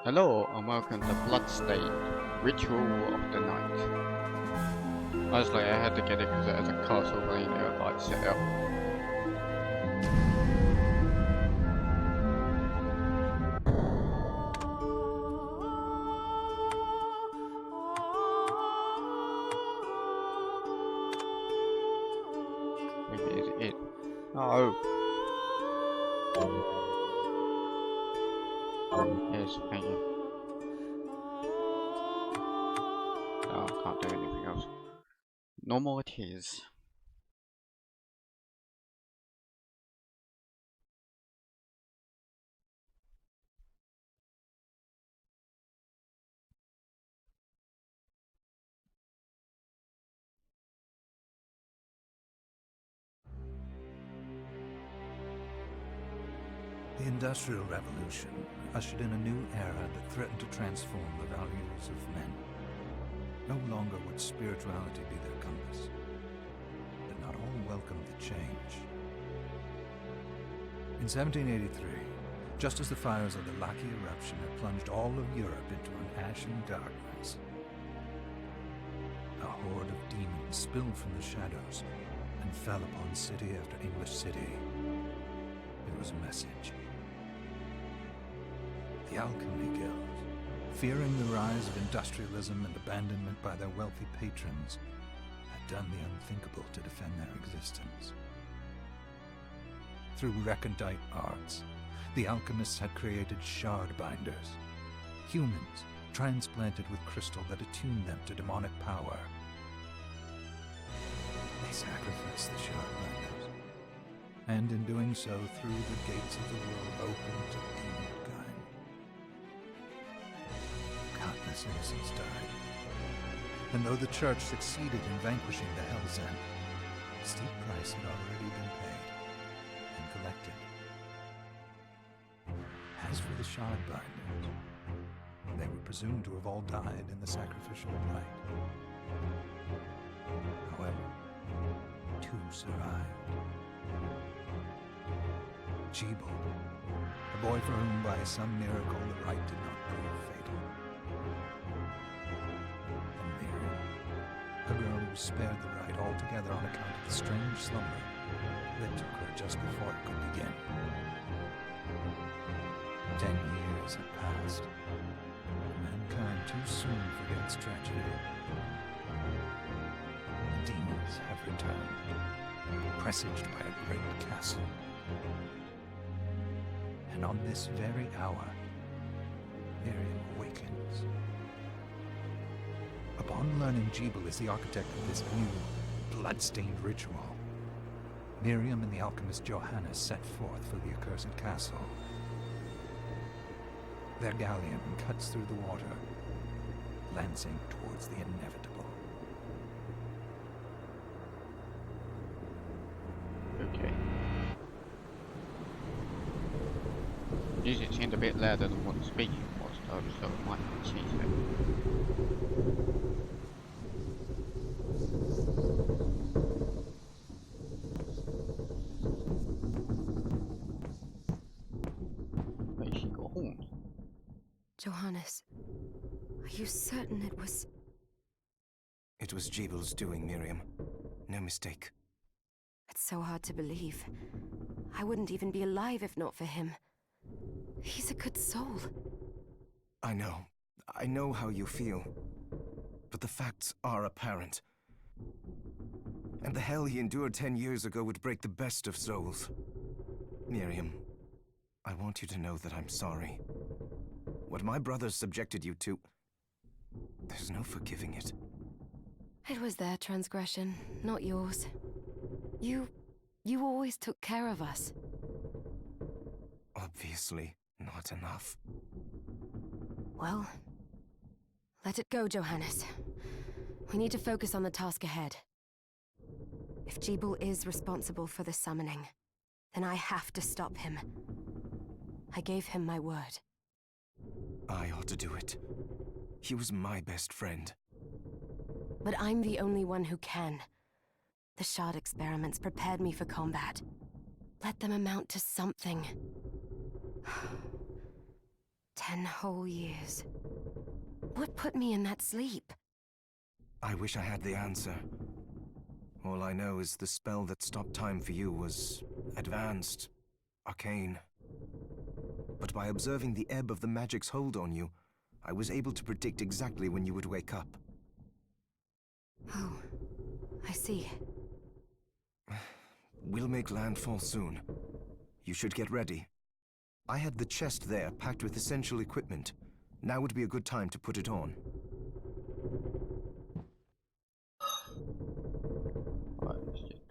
Hello and welcome to Bloodstained, Ritual of the Night. Honestly, I had to get it because it has a Castlevania like setup. Maybe is it? Oh. Yes, thank you. Oh, I can't do anything else. Normal it is. The Industrial Revolution ushered in a new era that threatened to transform the values of men. No longer would spirituality be their compass, but not all welcomed the change. In 1783, just as the fires of the Laki eruption had plunged all of Europe into an ashen darkness, a horde of demons spilled from the shadows and fell upon city after English city. It was a message. The Alchemy Guild, fearing the rise of industrialism and abandonment by their wealthy patrons, had done the unthinkable to defend their existence. Through recondite arts, the alchemists had created shard binders, humans transplanted with crystal that attuned them to demonic power. They sacrificed the shard binders, and in doing so threw the gates of the world open to demonkind. Countless innocents died, and though the church succeeded in vanquishing the Hell's End, a steep price had already been paid and collected. As for the shard binders, they were presumed to have all died in the sacrificial rite. However, two survived. Jebel, a boy for whom by some miracle the rite did not prove fatal. And Miriam, a girl who was spared the rite altogether on account of the strange slumber that took her just before it could begin. 10 years have passed. Mankind too soon forgets tragedy. The demons have returned, presaged by a great castle. And on this very hour, Miriam awakens. Upon learning Jebel is the architect of this new, blood-stained ritual, Miriam and the alchemist Johannes set forth for the accursed castle. Their galleon cuts through the water, lancing towards the inevitable. Okay. Music seemed a bit louder than what the speaking was, though, so it might have changed it. Wait, she got horns. Johannes, are you certain it was... It was Jebel's doing, Miriam. No mistake. It's so hard to believe. I wouldn't even be alive if not for him. He's a good soul. I know how you feel. But the facts are apparent. And the hell he endured 10 years ago would break the best of souls. Miriam, I want you to know that I'm sorry. What my brothers subjected you to, there's no forgiving it. It was their transgression, not yours. You always took care of us. Obviously not enough. Well, let it go, Johannes. We need to focus on the task ahead. If Jebel is responsible for the summoning, then I have to stop him. I gave him my word. I ought to do it. He was my best friend. But I'm the only one who can. The shard experiments prepared me for combat. Let them amount to something. 10 whole years. What put me in that sleep? I wish I had the answer. All I know is the spell that stopped time for you was advanced, arcane. But by observing the ebb of the magic's hold on you, I was able to predict exactly when you would wake up. Oh, I see. We'll make landfall soon. You should get ready. I had the chest there packed with essential equipment. Now would be a good time to put it on. Right, let's just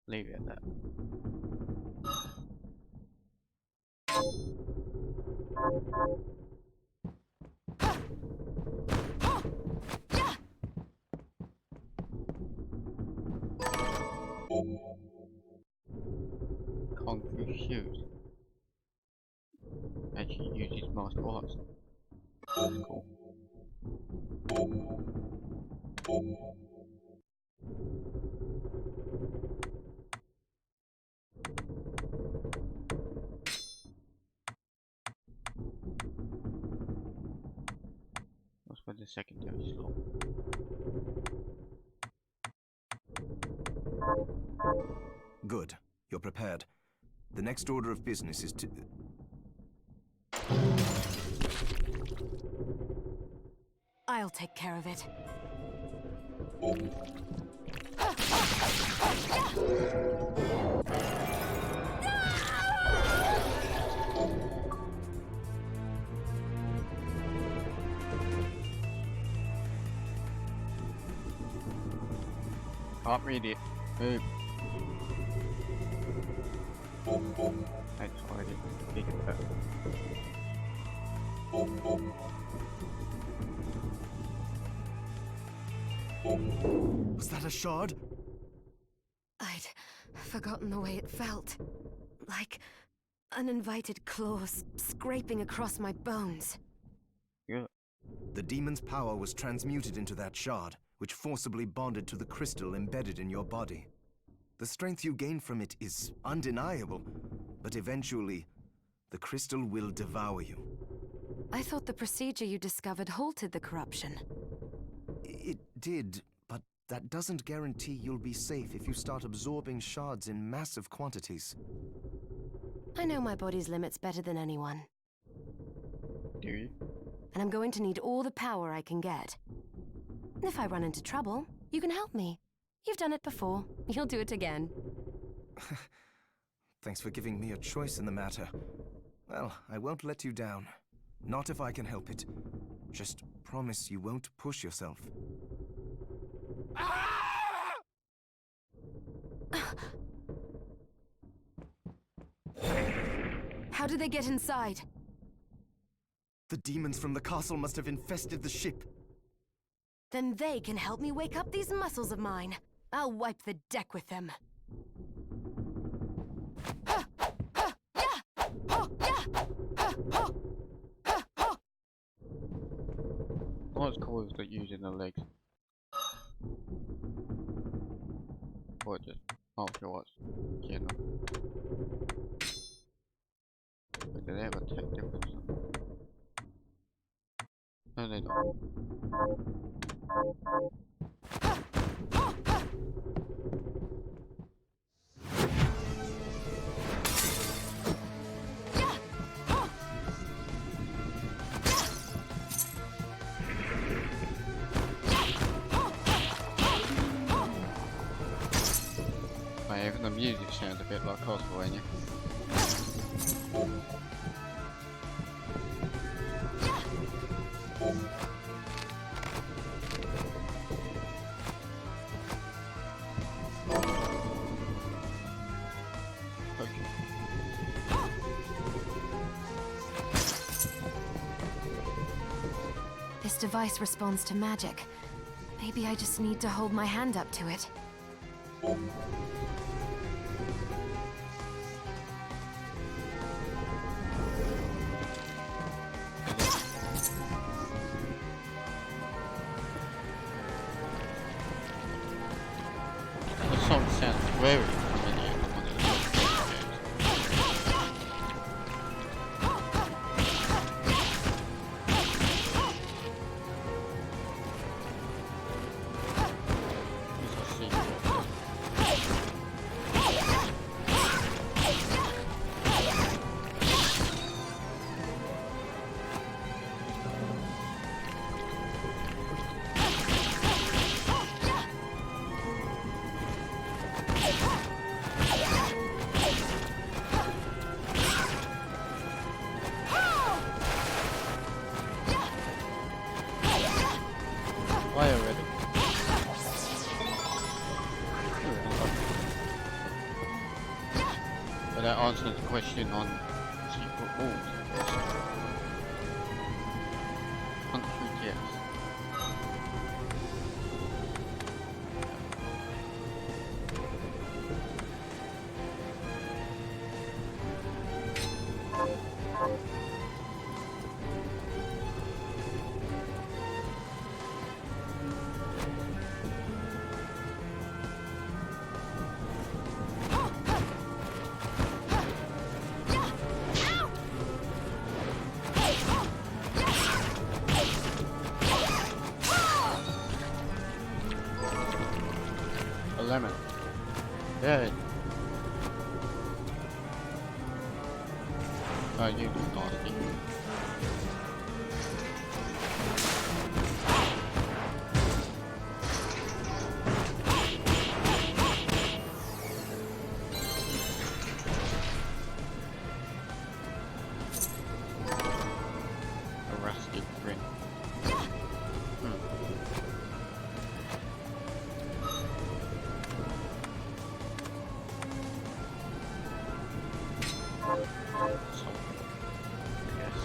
leave it at that. Kung Fu shoes. Actually uses martial arts. That's cool. That's where the secondary slot. Good. You're prepared. The next order of business is to... I'll take care of it. Can't read it. Move. That's already big and better. Was that a shard? I'd forgotten the way it felt. Like uninvited claws scraping across my bones. Yeah. The demon's power was transmuted into that shard, which forcibly bonded to the crystal embedded in your body. The strength you gain from it is undeniable, but eventually, the crystal will devour you. I thought the procedure you discovered halted the corruption. It did, but that doesn't guarantee you'll be safe if you start absorbing shards in massive quantities. I know my body's limits better than anyone. Do you? And I'm going to need all the power I can get. If I run into trouble, you can help me. You've done it before. You'll do it again. Thanks for giving me a choice in the matter. Well, I won't let you down. Not if I can help it. Just promise you won't push yourself. How did they get inside? The demons from the castle must have infested the ship. Then they can help me wake up these muscles of mine. I'll wipe the deck with them. What's cool is that using the legs. Or just after what's general. But do they have a tech difference? No, they don't. Even the music sounds a bit like Castlevania. This device responds to magic. Maybe I just need to hold my hand up to it. very familiar among the Bloodstained games. It's a sequel. Why already? But that answers the question on secret walls. Country, yes. A lemon. Yay. Oh, you do nasty. A rusty ring. So, yes.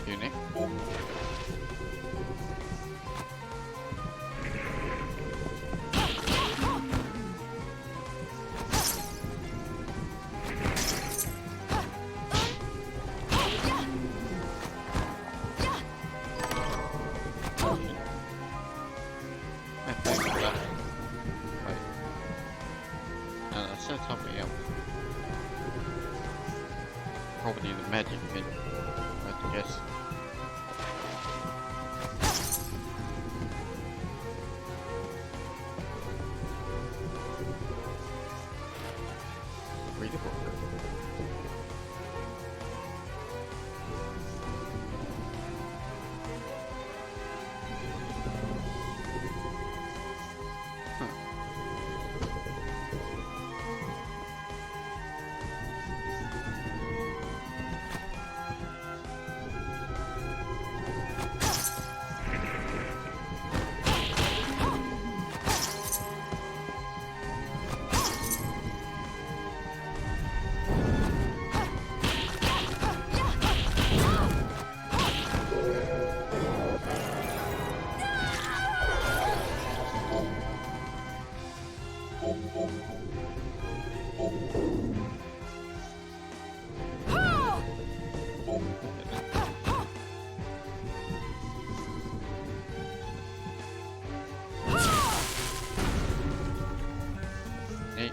Tunic. I think that. Wait. No, that said something else. Probably the magic pin. I guess. Read a book. Neat.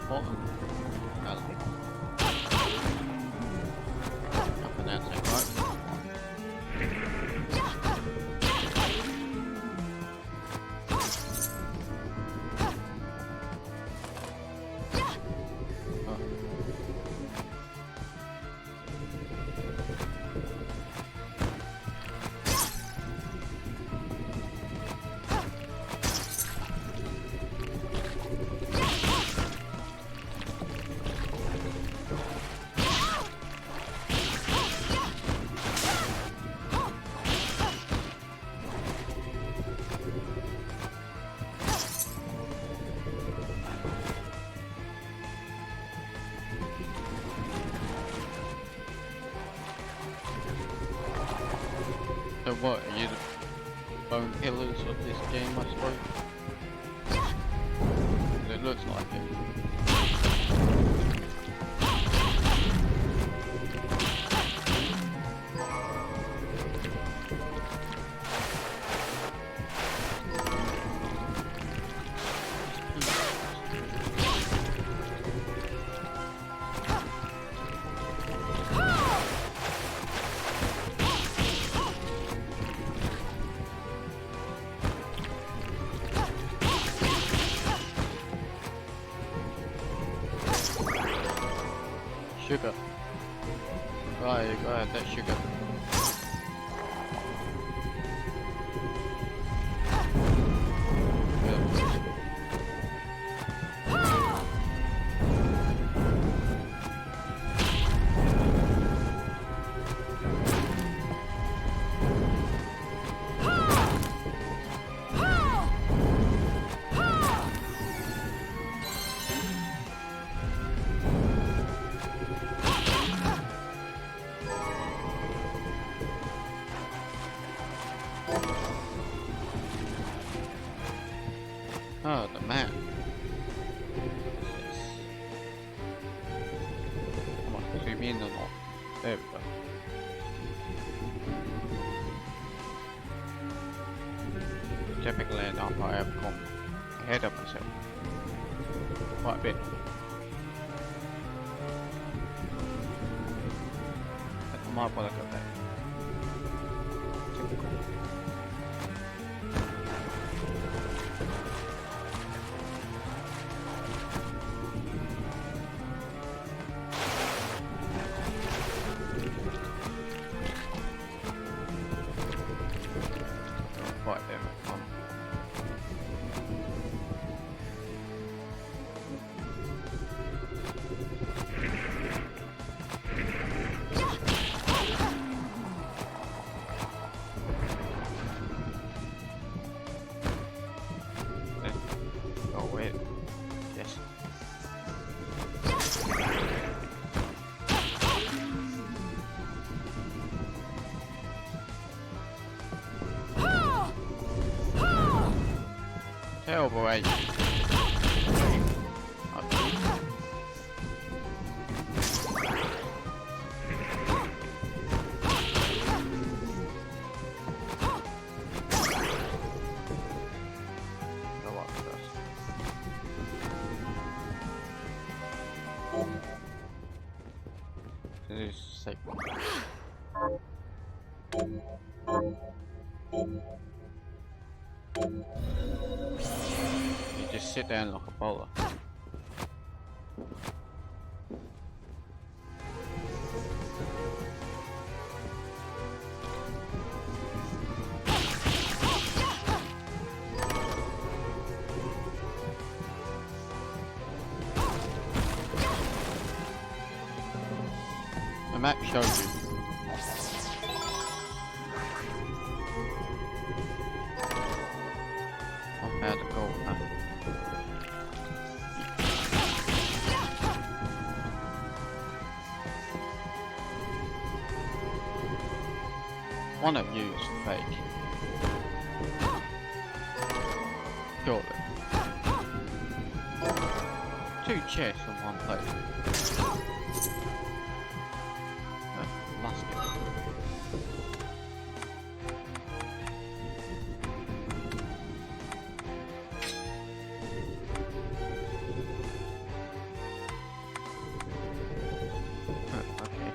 Bottom. Up and out, right? So what, are you the bone pillars of this game, I suppose? It looks like it. Sugar. Right, go ahead, that's sugar. Oh, the map. Yes. Come on, zoom in or not. There we go. Typically enough, I have come ahead of myself. Quite a bit. But I might want to go back. Typical. Quite damn it, fun. Oh wait, yes. Terrible age. This is safe. You just sit down like a bowler. The map shows you. I've had a goal now. One of you is fake. Surely. Two chests on one plate. Musket. Okay.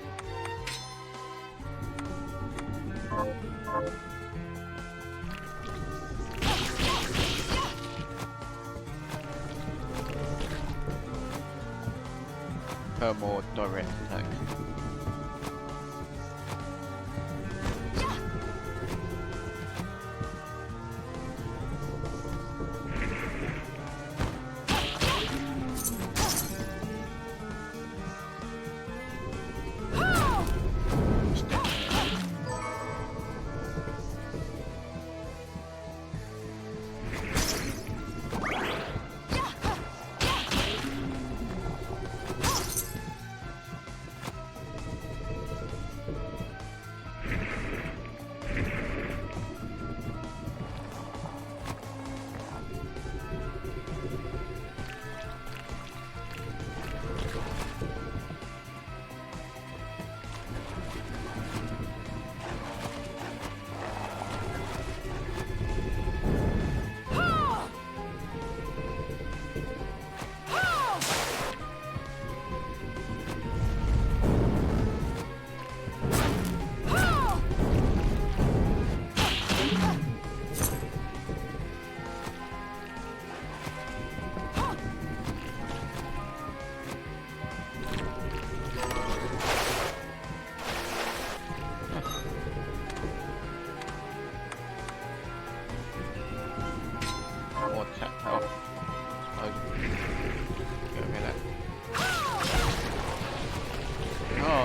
Per more direct attack.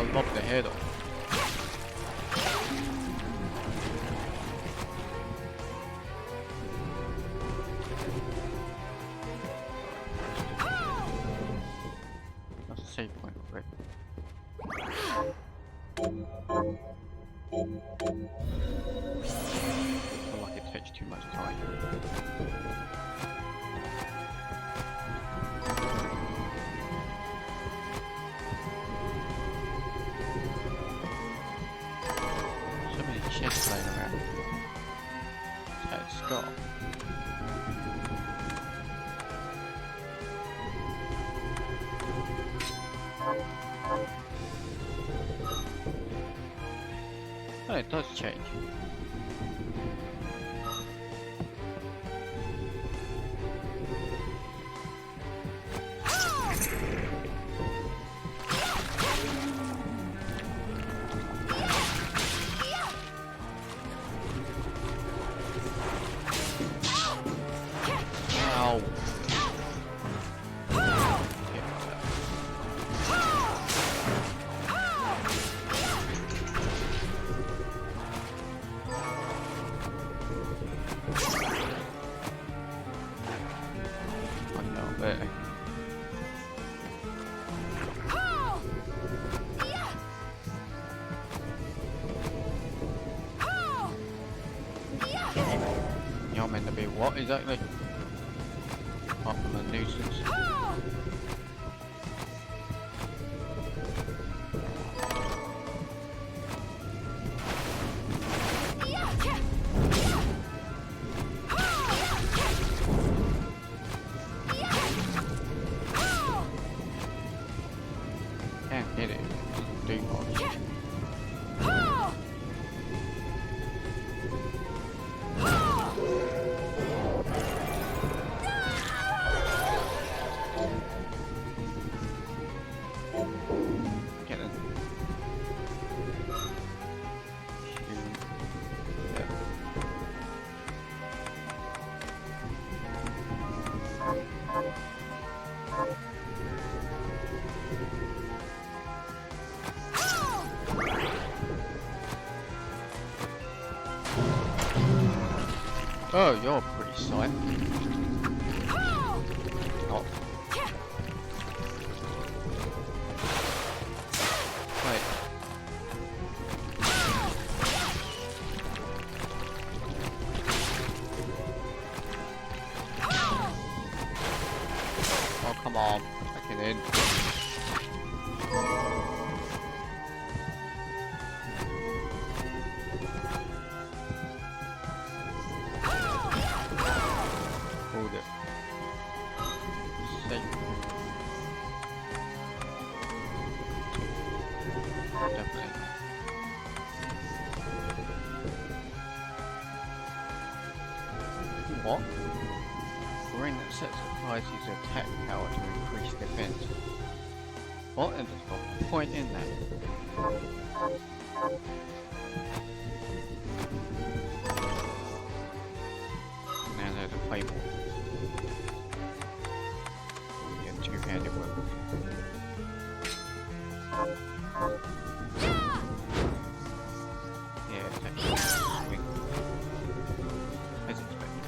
I'll lob the head off. That's a save point already. I feel like it takes too much time. So many chests laying around. That's Scott. Oh, it does change. Ow. You're meant to be what exactly? Apart from a nuisance. Can't hit it. Do much. Get it. Yeah. Oh, you're pretty silent. Oh. Wait. Oh, come on. Back it in. Hold it. Safe. Definitely. What? Ring that sets applies its attack power to increase defense. What? And there's no point in that. Now there's a claymore. Yeah, two-handed weapon. Yeah, that's swing. As expected.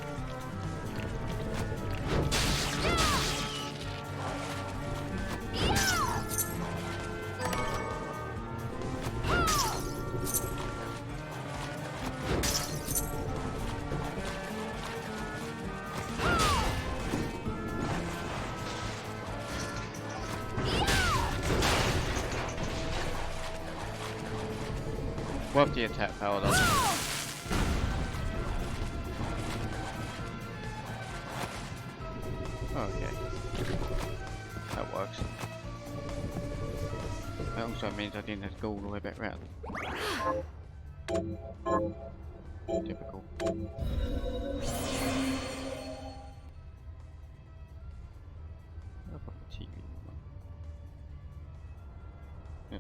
What the attack power does? Okay. That works. That also means I didn't have to go all the way back round. Typical. I'll put the TV on. Yeah.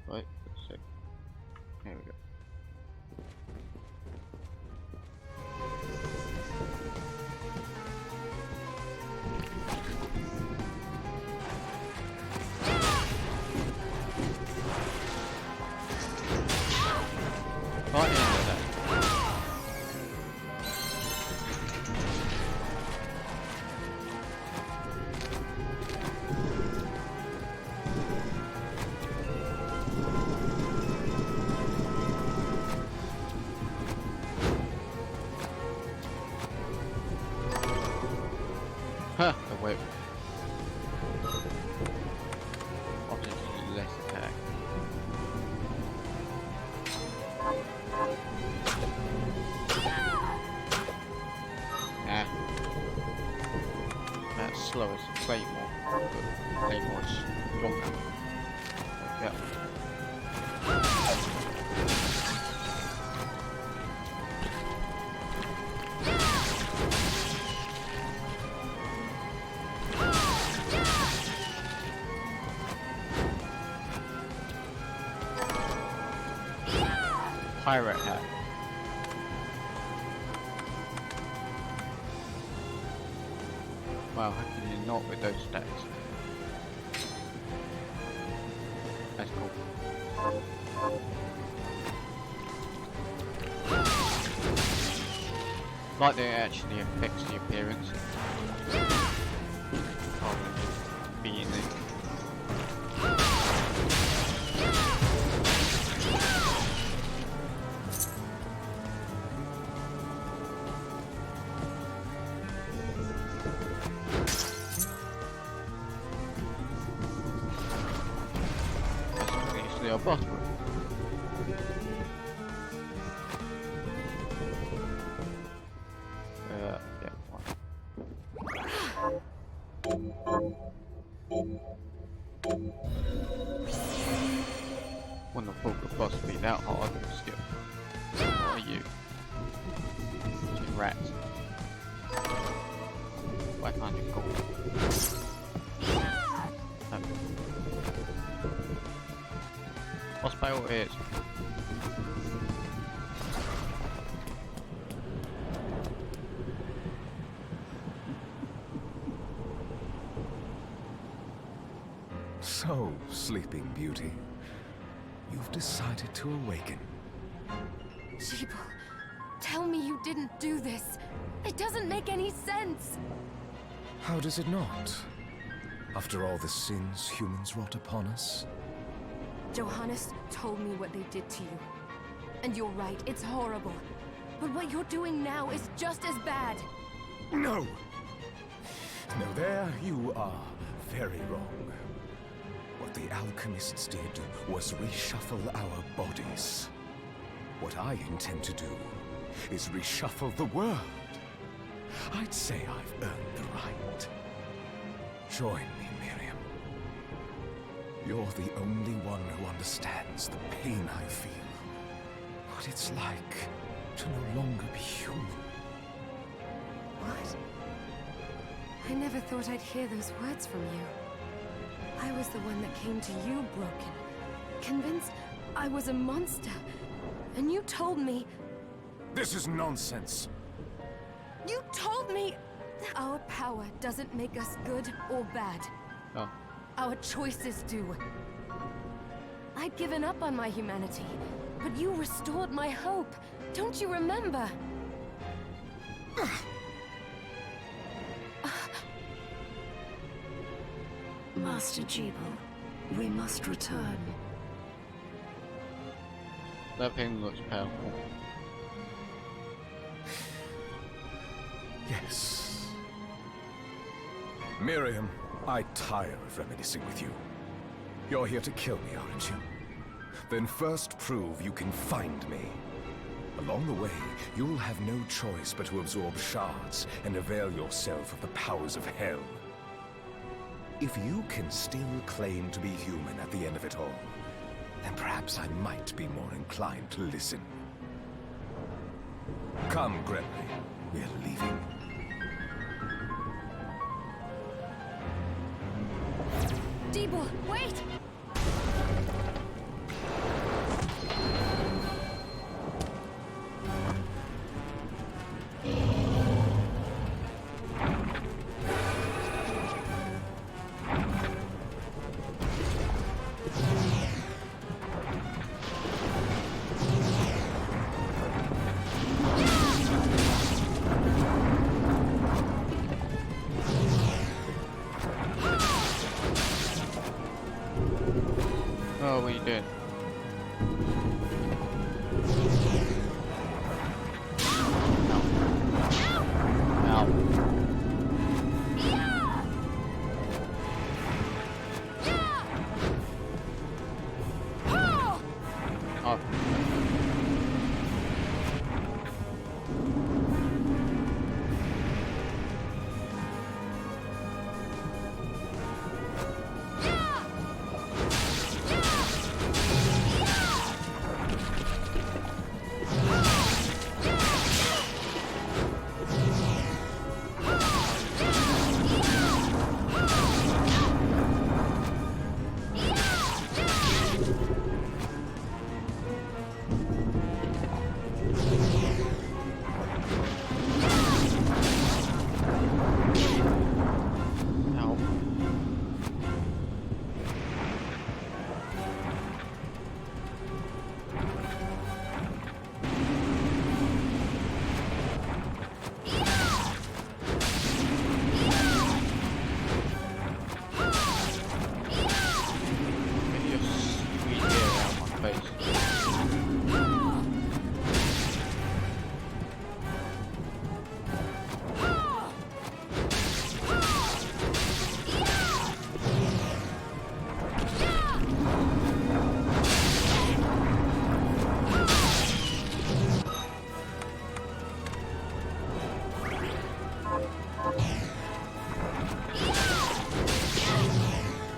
Right, let's see. There we go. Huh, the whip. Obviously less attack. Nah. That's slow as a claymore, but claymore's stronger. Yeah. Pirate hat. Wow, how can you not with those stats? That's cool. Like that it actually affects the appearance. Rather than just being it. Our bathroom. Yeah, fine. Wouldn't have thought the boss would be that hard still. What are you? Two rats. 500 gold. Boss battle it is. So, Sleeping Beauty, you've decided to awaken. Jeeble, tell me you didn't do this. It doesn't make any sense. How does it not? After all the sins humans wrought upon us? Johannes told me what they did to you. And you're right, it's horrible. But what you're doing now is just as bad. No! No, there you are very wrong. What the alchemists did was reshuffle our bodies. What I intend to do is reshuffle the world. I'd say I've earned the right. Join me, Miriam. You're the only one who understands the pain I feel. What it's like to no longer be human. What? I never thought I'd hear those words from you. I was the one that came to you broken, convinced I was a monster. And you told me... This is nonsense. You told me our power doesn't make us good or bad. Oh. Our choices do. I'd given up on my humanity, but you restored my hope. Don't you remember? Master Jeeble, we must return. That thing looks powerful. Yes. Miriam, I tire of reminiscing with you. You're here to kill me, aren't you? Then first prove you can find me. Along the way, you'll have no choice but to absorb shards and avail yourself of the powers of hell. If you can still claim to be human at the end of it all, then perhaps I might be more inclined to listen. Come, Gregory. We're leaving. Jeeble, wait! Oh, what are you doing? Ow. Ow.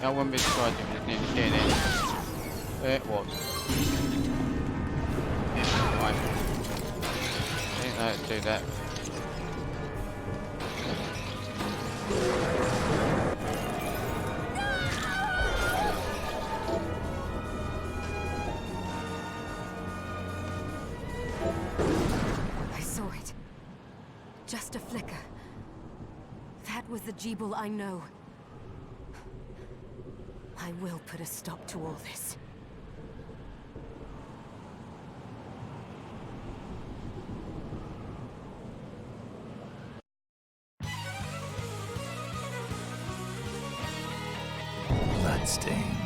That wouldn't be surprising if it didn't get in. There it was. Yeah, right. Didn't know how to do that. I saw it. Just a flicker. That was the Jeeble I know. I will put a stop to all this. Bloodstained.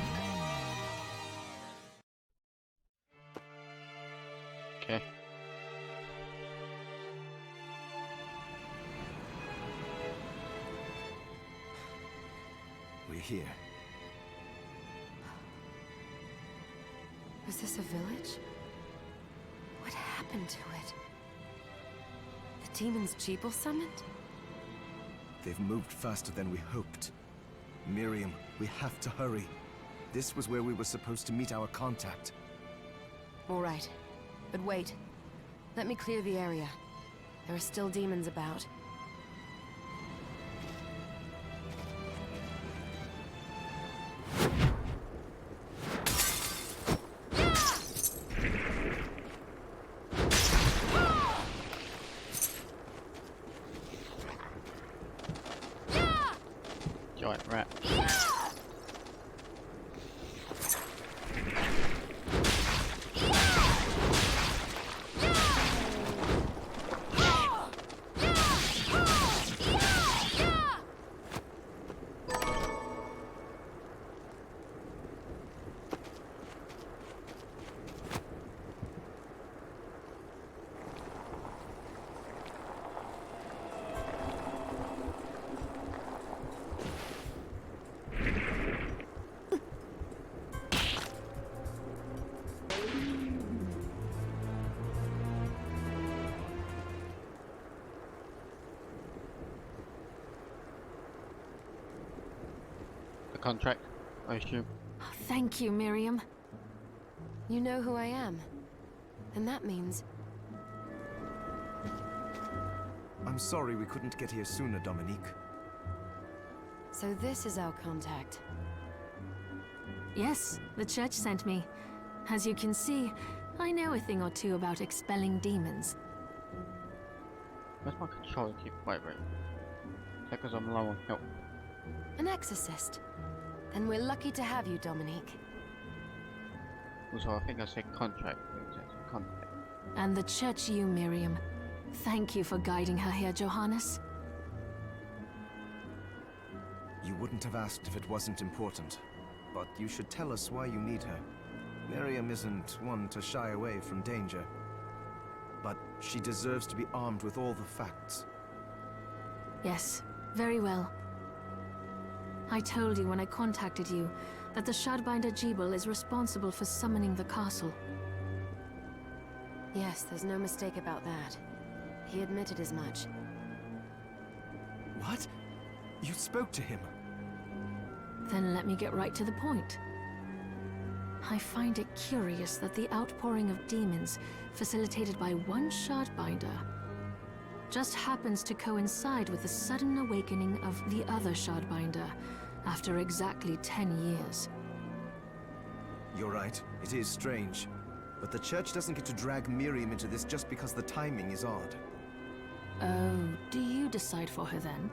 Okay. We're here. Was this a village? What happened to it? The demons Jeeble summoned? They've moved faster than we hoped. Miriam, we have to hurry. This was where we were supposed to meet our contact. All right. But wait. Let me clear the area. There are still demons about. Giant rat. Contract, I assume. Thank you, Miriam. You know who I am. And that means... I'm sorry we couldn't get here sooner, Dominique. So this is our contact. Yes, the church sent me. As you can see, I know a thing or two about expelling demons. Where's my controller keep vibrating? Is that because I'm low on health? An exorcist. Then we're lucky to have you, Dominique. Also, I think I said contract. I said contract. And the church you, Miriam. Thank you for guiding her here, Johannes. You wouldn't have asked if it wasn't important, but you should tell us why you need her. Miriam isn't one to shy away from danger, but she deserves to be armed with all the facts. Yes, very well. I told you when I contacted you that the Shardbinder Jeeble is responsible for summoning the castle. Yes, there's no mistake about that. He admitted as much. What? You spoke to him? Then let me get right to the point. I find it curious that the outpouring of demons, facilitated by one Shardbinder, just happens to coincide with the sudden awakening of the other Shardbinder after exactly 10 years. You're right, it is strange. But the church doesn't get to drag Miriam into this just because the timing is odd. Oh, do you decide for her then?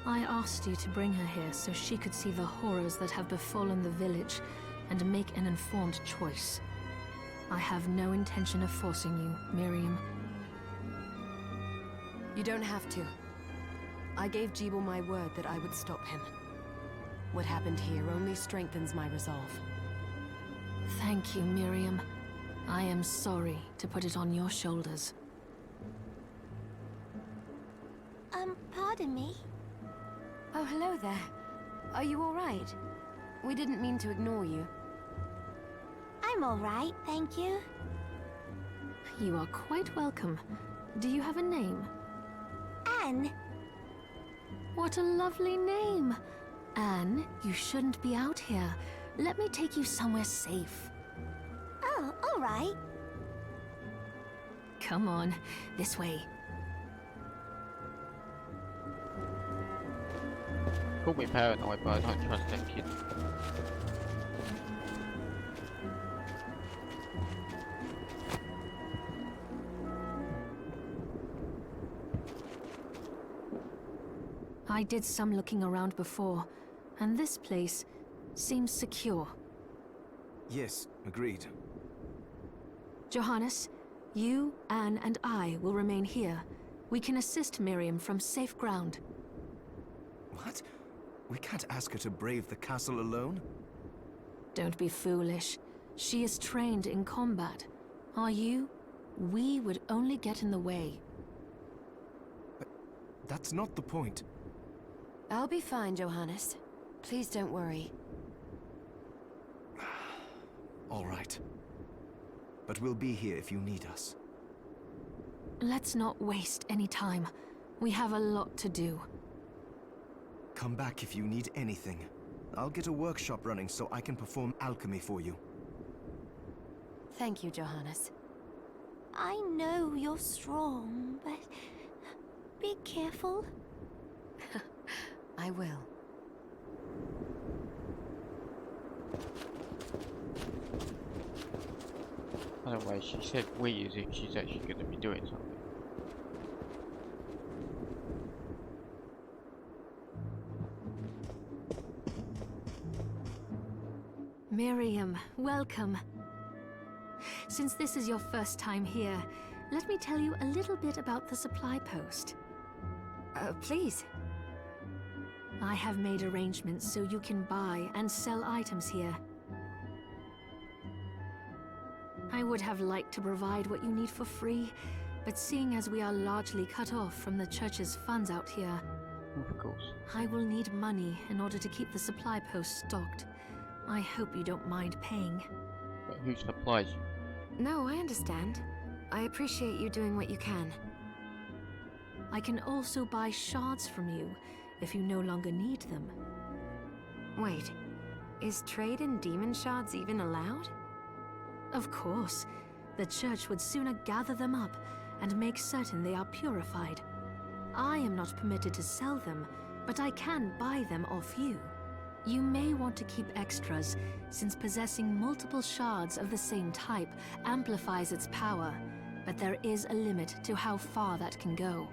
I asked you to bring her here so she could see the horrors that have befallen the village and make an informed choice. I have no intention of forcing you, Miriam. You don't have to. I gave Jeeble my word that I would stop him. What happened here only strengthens my resolve. Thank you, Miriam. I am sorry to put it on your shoulders. Pardon me? Oh, hello there. Are you all right? We didn't mean to ignore you. I'm all right, thank you. You are quite welcome. Do you have a name? Anne? What a lovely name! Anne, you shouldn't be out here. Let me take you somewhere safe. Oh, all right. Come on, this way. Call me paranoid, but I don't trust that kid. I did some looking around before, and this place seems secure. Yes, agreed. Johannes, you, Anne, and I will remain here. We can assist Miriam from safe ground. What? We can't ask her to brave the castle alone? Don't be foolish. She is trained in combat. Are you? We would only get in the way. That's not the point. I'll be fine, Johannes. Please don't worry. All right. But we'll be here if you need us. Let's not waste any time. We have a lot to do. Come back if you need anything. I'll get a workshop running so I can perform alchemy for you. Thank you, Johannes. I know you're strong, but be careful. I will. By the way, she said we as if she's actually going to be doing something. Miriam, welcome. Since this is your first time here, let me tell you a little bit about the supply post. Please. I have made arrangements so you can buy and sell items here. I would have liked to provide what you need for free, but seeing as we are largely cut off from the church's funds out here, Of course. I will need money in order to keep the supply post stocked. I hope you don't mind paying. But who supplies you? No, I understand. I appreciate you doing what you can. I can also buy shards from you if you no longer need them. Wait, is trade in demon shards even allowed? Of course, the church would sooner gather them up and make certain they are purified. I am not permitted to sell them, but I can buy them off you. You may want to keep extras, since possessing multiple shards of the same type amplifies its power, but there is a limit to how far that can go.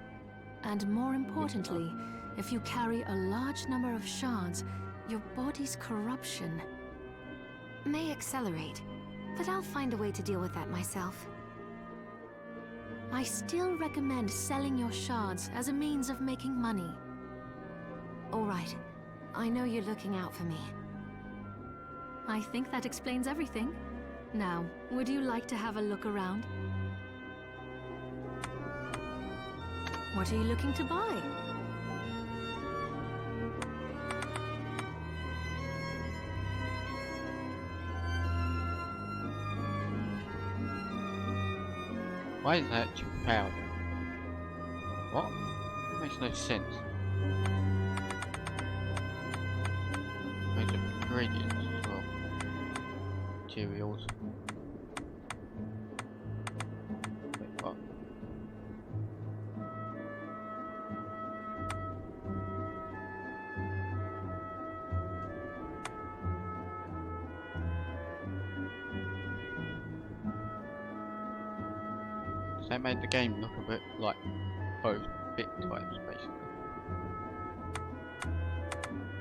And more importantly, if you carry a large number of shards, your body's corruption May accelerate, but I'll find a way to deal with that myself. I still recommend selling your shards as a means of making money. All right. I know you're looking out for me. I think that explains everything. Now, would you like to have a look around? What are you looking to buy? Why is that £2? What? That makes no sense. Those are ingredients as well. Materials. Wait, what? So that made the game look a bit like both bit types, basically.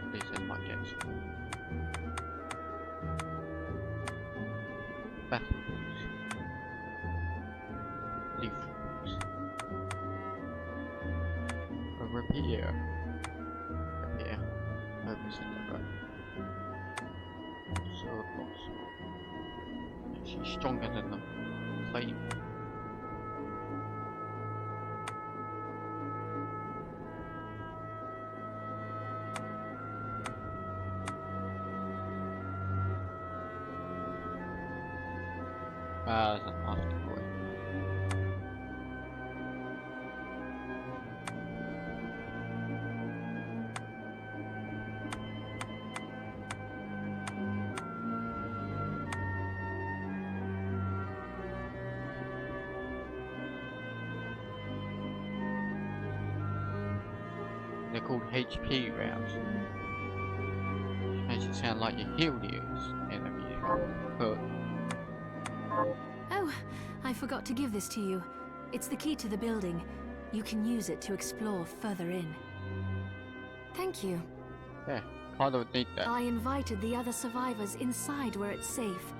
At least that's my guess. Battle boots. Leaf boots. A rapier. Rapier. I hope I said that right. Sword box. She's stronger than the flame. There's an afterboy. called HP rounds. Makes it sound like you heal the enemy. But Oh, I forgot to give this to you. It's the key to the building. You can use it to explore further in. Thank you. yeah, kind of need that. I invited the other survivors inside where it's safe.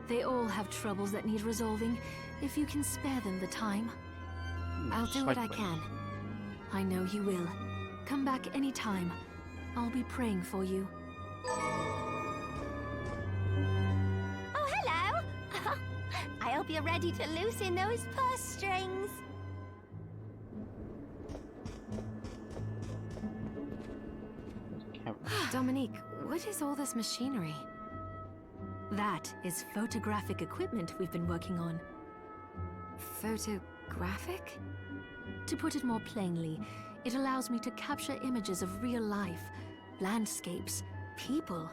They all have troubles that need resolving, if you can spare them the time. I'll do what I Segway. can. I know you will. Come back anytime. I'll be praying for you. Oh, hello! I hope you're ready to loosen those purse strings. Camera. Dominique, what is all this machinery? That is photographic equipment we've been working on. Photographic? To put it more plainly, it allows me to capture images of real life, landscapes, people.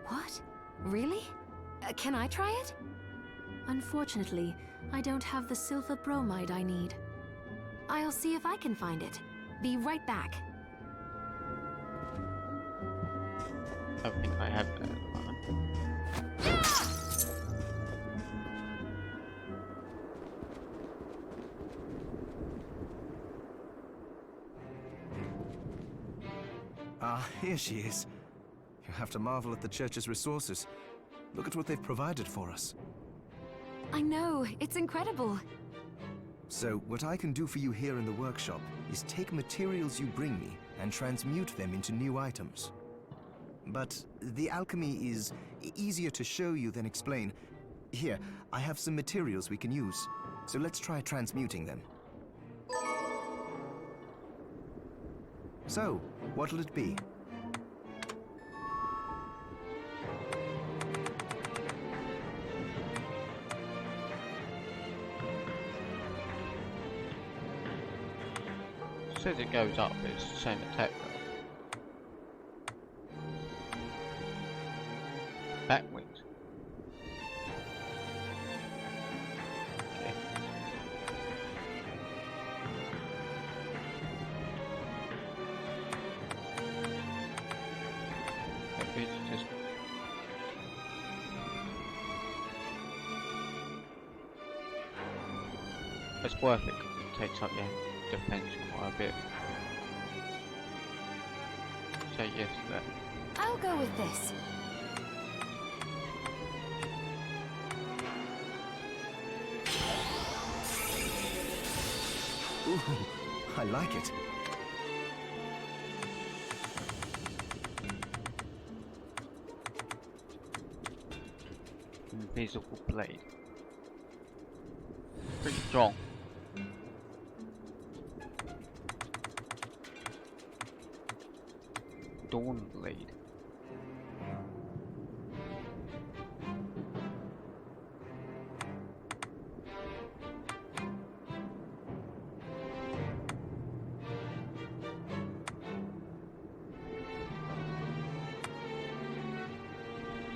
What? Really? Can I try it? Unfortunately, I don't have the silver bromide I need. I'll see if I can find it. Be right back. I don't think I have that at the moment. Ah, here she is. You have to marvel at the church's resources. Look at what they've provided for us. I know, it's incredible. So, what I can do for you here in the workshop is take materials you bring me and transmute them into new items. But the alchemy is easier to show you than explain. Here, I have some materials we can use. So let's try transmuting them. So, what'll it be? Says it goes up, but it's the same attack though. Back wings. Okay. Maybe it's just it's worth it because it takes up your defense quite a bit. Say yes to that. I'll go with this. Ooh, I like it. Invisible blade. Pretty strong. Dawn blade.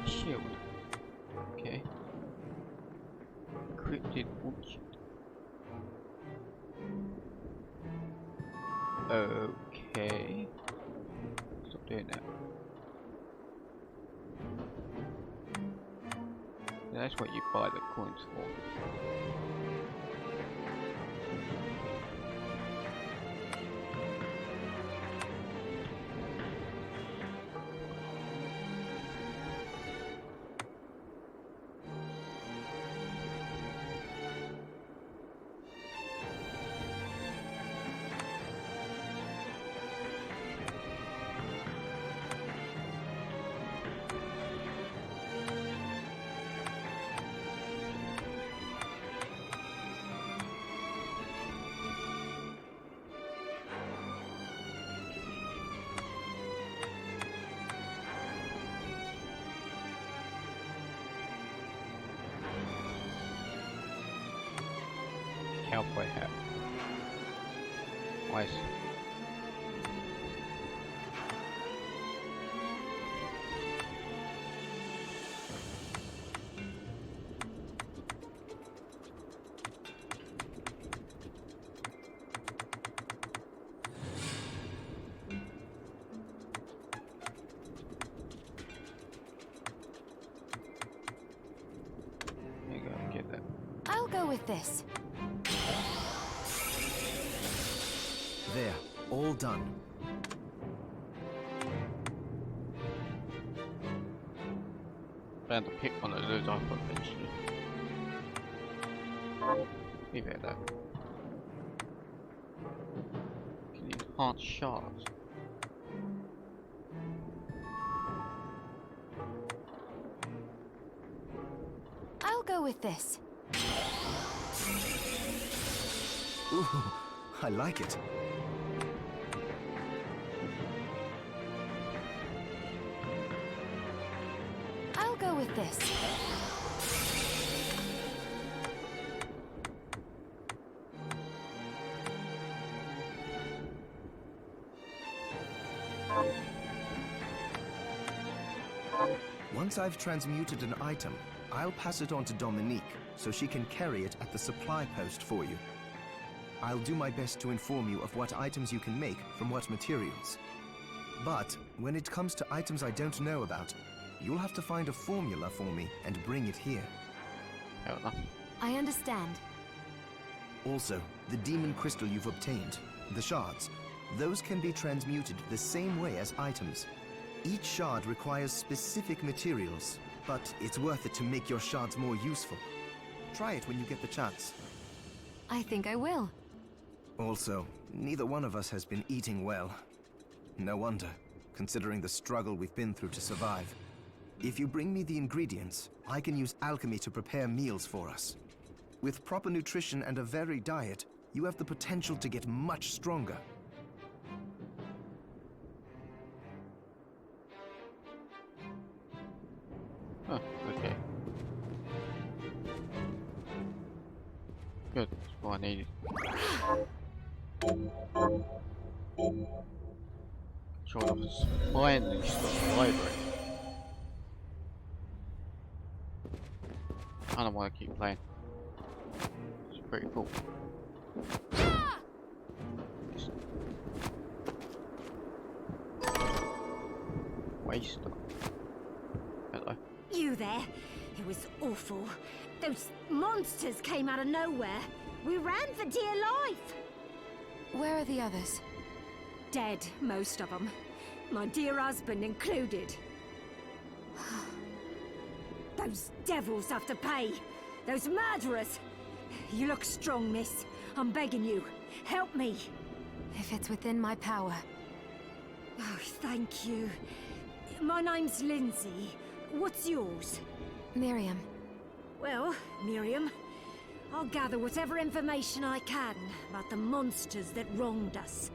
Shield. Okay. Encrypted wood shield. Okay. Stop doing that. That's what you buy the coins for. Cowboy hat. Nice. this. There, all done. Bound to pick one of those up eventually. Leave it there. Can enhance shards. I'll go with this. Ooh, I like it. I'll go with this. Once I've transmuted an item, I'll pass it on to Dominique, so she can carry it at the supply post for you. I'll do my best to inform you of what items you can make from what materials. But when it comes to items I don't know about, you'll have to find a formula for me and bring it here. Fair enough. I understand. Also, the demon crystal you've obtained, the shards, those can be transmuted the same way as items. Each shard requires specific materials, but it's worth it to make your shards more useful. Try it when you get the chance. I think I will. Also, neither one of us has been eating well. No wonder, considering the struggle we've been through to survive. If you bring me the ingredients, I can use alchemy to prepare meals for us. With proper nutrition and a varied diet, you have the potential to get much stronger. Oh, okay. Good, that's what I needed. Sure enough, it's finally stopped the library. I don't want to keep playing. It's pretty cool. Just waste of. Hello. You there? It was awful. Those monsters came out of nowhere. We ran for dear life. Where are the others? Dead, most of them. My dear husband included. Those devils have to pay. Those murderers. You look strong, miss. I'm begging you. Help me. If it's within my power. Oh, thank you. My name's Lindsay. What's yours? Miriam. Well, Miriam, I'll gather whatever information I can about the monsters that wronged us.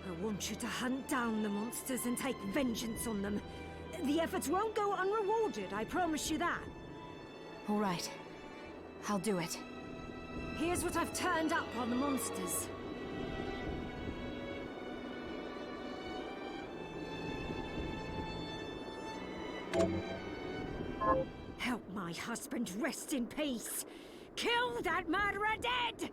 I want you to hunt down the monsters and take vengeance on them. The efforts won't go unrewarded, I promise you that. All right. I'll do it. Here's what I've turned up on the monsters. Help my husband rest in peace. Kill that murderer dead!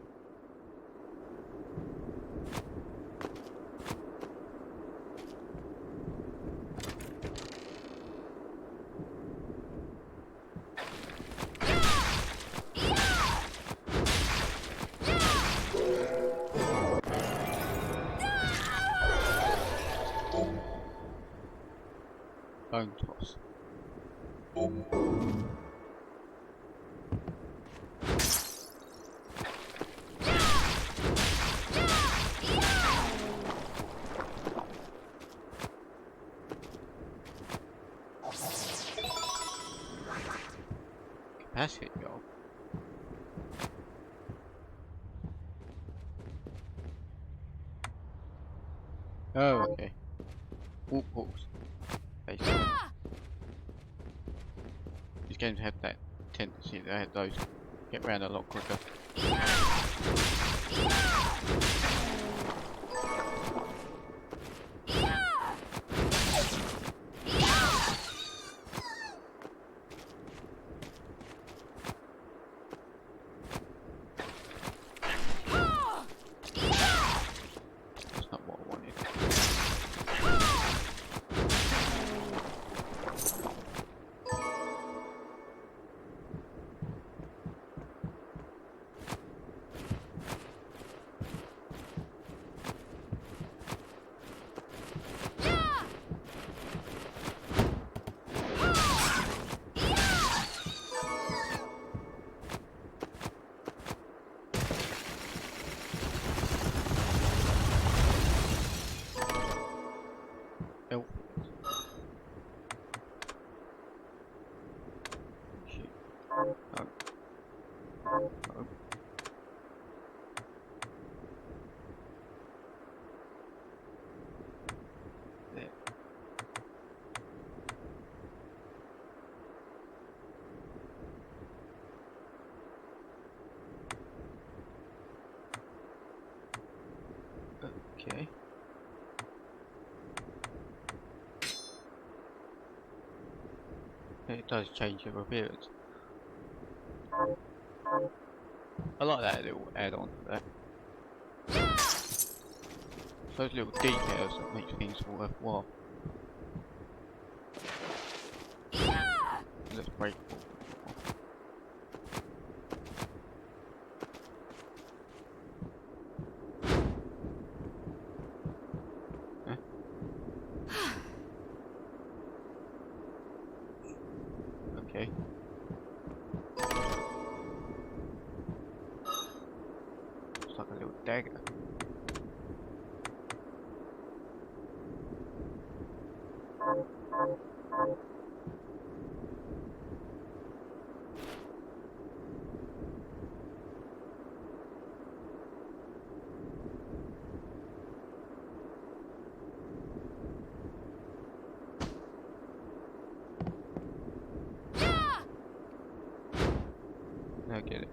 Bone toss. Capacity go. Oh, okay. Walls. Basically. These games have that tendency to have those get around a lot quicker. That's not what I wanted. Oh. There. Okay. It does change your appearance. I like that little add-on for that. Those little details that make things worthwhile. Let's break all. Okay. It's like a little dagger. I get it.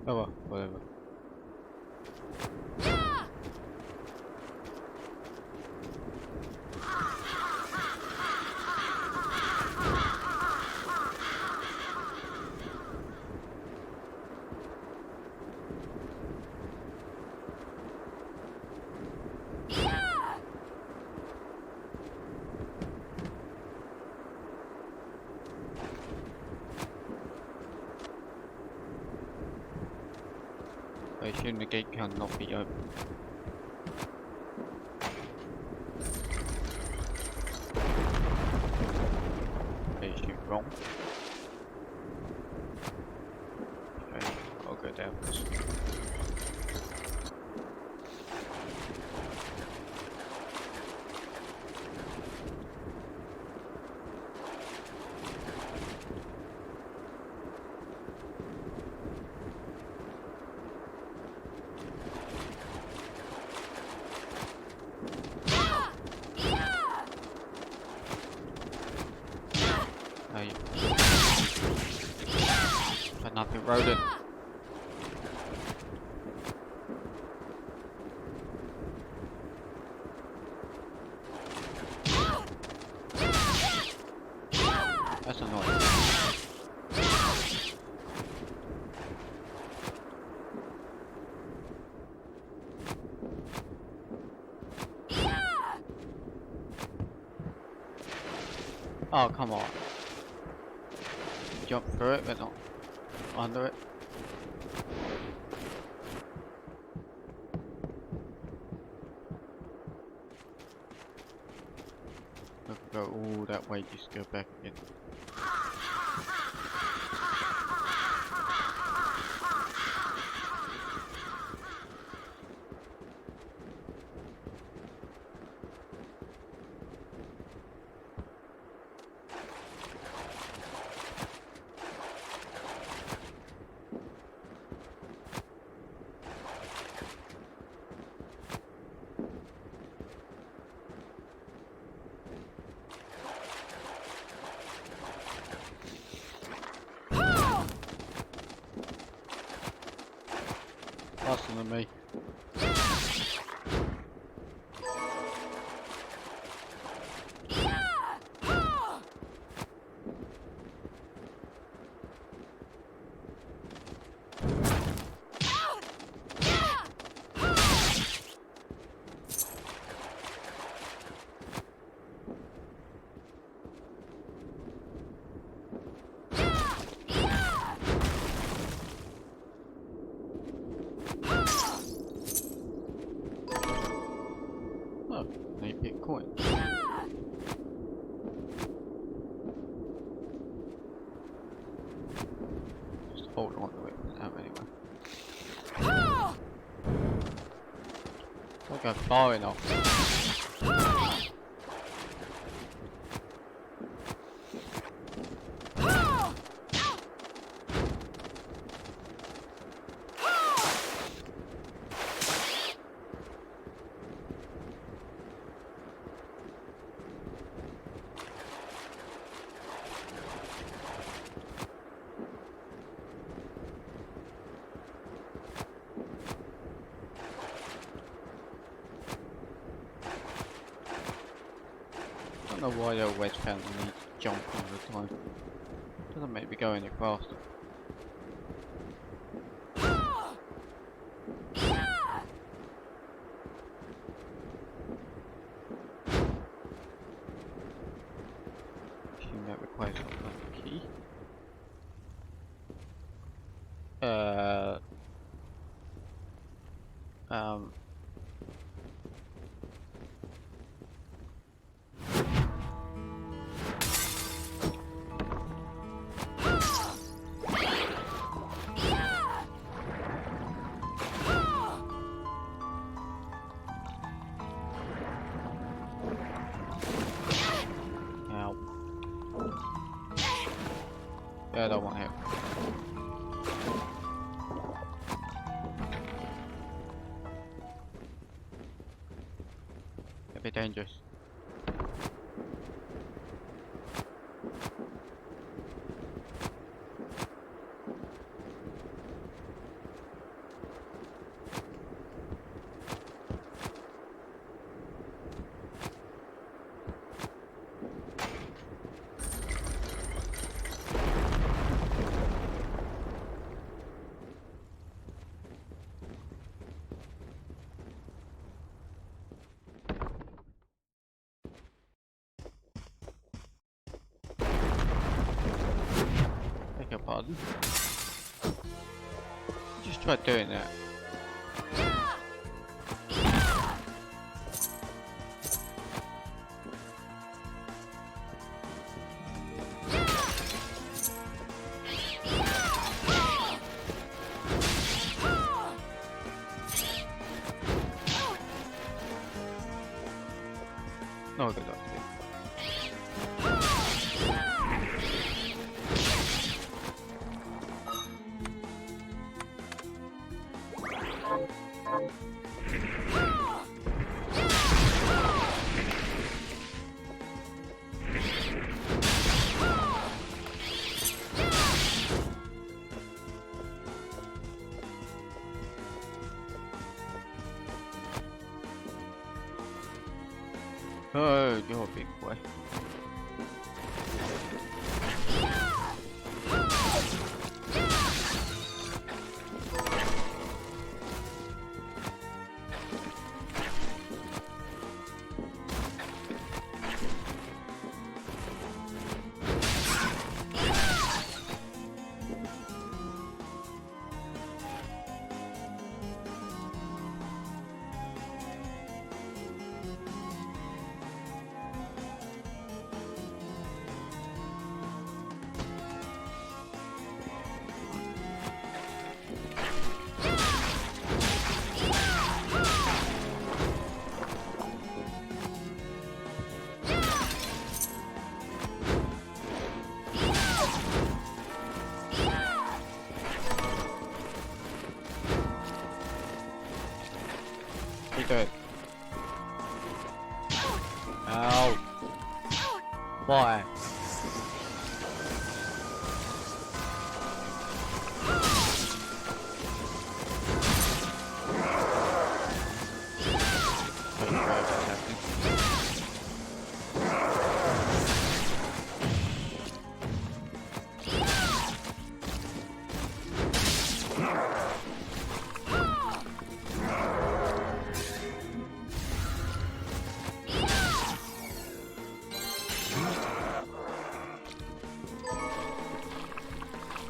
Oh well, whatever. I assume the gate cannot be open. I assume wrong. Okay, I'll go down this. Hey. But nothing rodent. That's annoying. Oh, come on. Jump through it, but not under it. I could go all that way just to go back again. Faster than me. Oh, 8-bit coin. Just hold on to it for now anyway. Don't go far enough. I don't know why the wedge fans need to jump all the time. Doesn't make me go any faster. Assume that requires a key. Yeah, I don't want him. A bit dangerous. Beg your pardon. Just try doing that. No good luck. Oh, you're a big boy. Good. Ow. Why?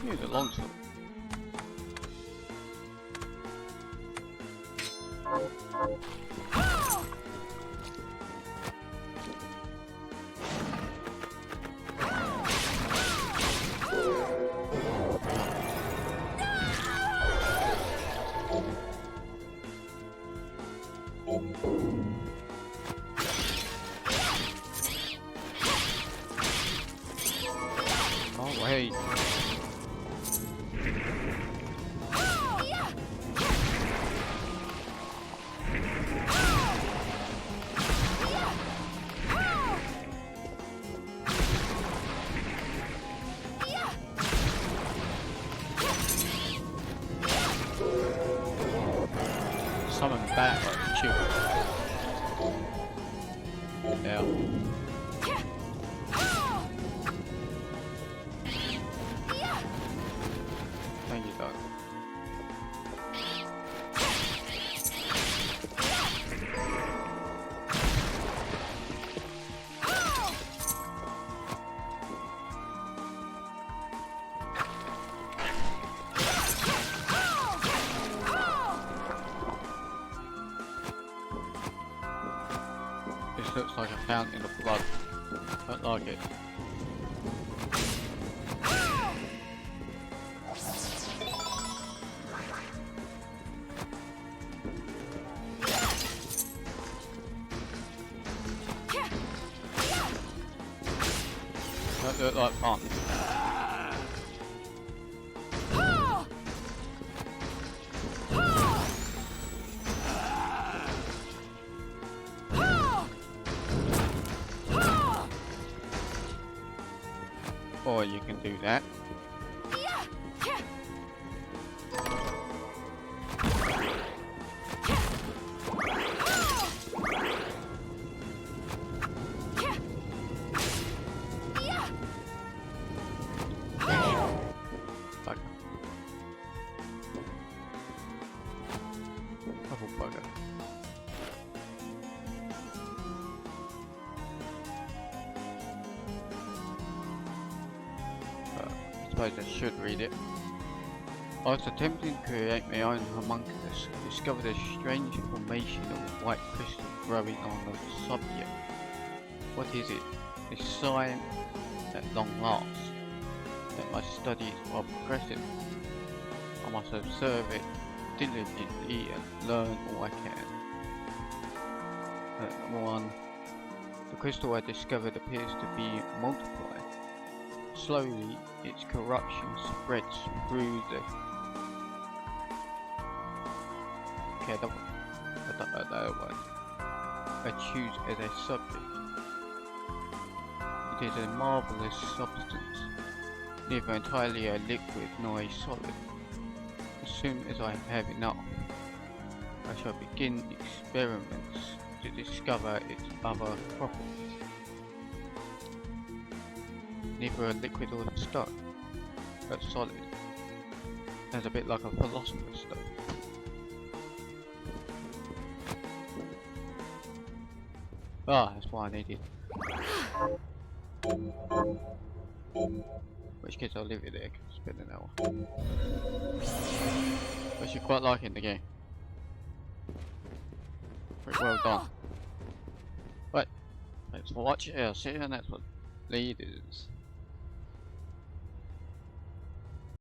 Use a long sword. Oh wait. Summon back like shoot. Yeah. Thank you, dog. This looks like a fountain of blood. Don't like it. Don't look like fun. Or you can do that. Bugger. Double bugger. I suppose I should read it. I was attempting to create my own homunculus. Discovered a strange formation of white crystal growing on the subject. What is it? A sign at long last that my studies are progressive. I must observe it diligently and learn all I can. Number 1. The crystal I discovered appears to be multiplied. Slowly, its corruption spreads through the... Okay, I don't know that word. I choose as a subject. It is a marvelous substance, neither entirely a liquid nor a solid. As soon as I have enough, I shall begin experiments to discover its other properties. Neither a liquid or a stone, but solid. Sounds a bit like a philosopher's stone. Ah, that's what I needed. Which case I'll leave it there, 'cause it's been an hour. But you're quite liking the game. Pretty well done. Right, thanks for watching. I'll see you in the next one. Leaders.